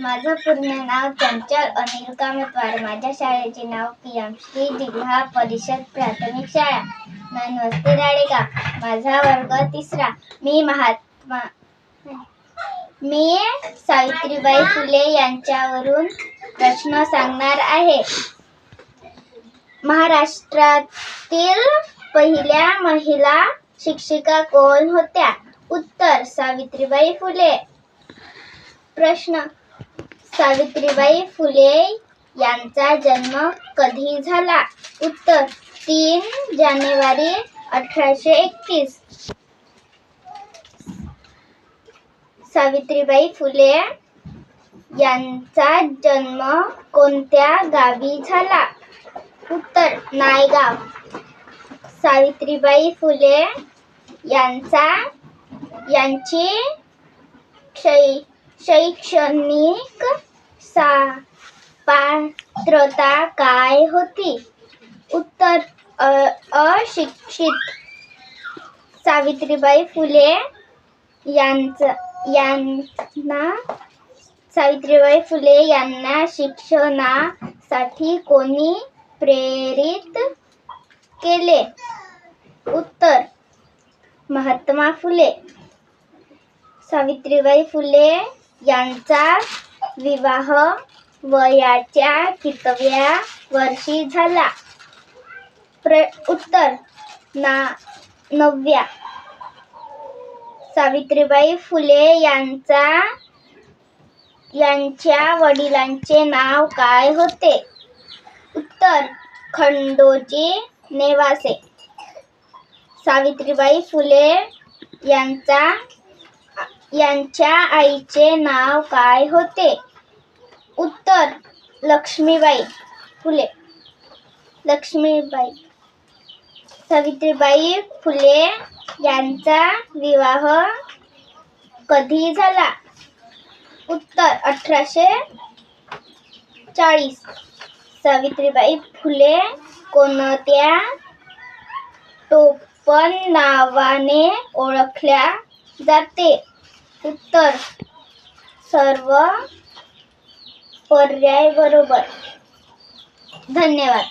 माझं पूर्ण नाव चंचल अनिल कामतवार. माझ्या शाळेचे नाव PM श्री जिल्हा परिषद प्राथमिक शाळा ननवस्ती राळेगाव. माझा वर्ग 3. मी सावित्रीबाई फुले यांच्यावरून प्रश्न सांगणार आहे. महाराष्ट्रातील पहिल्या महिला शिक्षिका कोण होत्या? उत्तर सावित्रीबाई फुले. प्रश्न सावित्रीबाई फुले यांचा जन्म कधी झाला? उत्तर 3 जानेवारी 1831. सावित्रीबाई फुले यांचा जन्म कोणत्या गावी झाला? उत्तर नायगाव. सावित्रीबाई फुले यांची शैक्षणिक पात्रता काय होती? उत्तर अशिक्षित. सावित्रीबाई फुले यांना शिक्षणासाठी कोणी प्रेरित केले? उत्तर महात्मा फुले. सावित्रीबाई फुले यांचा विवाह वयाच्या कितव्या वर्षी झाला? उत्तर 9व्या. सावित्रीबाई फुले यांच्या वडिलांचे नाव काय होते? उत्तर खंडोजी नेवासे. सावित्रीबाई फुले यांच्या आईचे नाव काय होते? उत्तर लक्ष्मीबाई फुले. सावित्रीबाई फुले यांचा विवाह कधी झाला? उत्तर 1840. सावित्रीबाई फुले कोणत्या टोपण नावाने ओळखल्या जाते? उत्तर सर्व पर्याय बरोबर. धन्यवाद.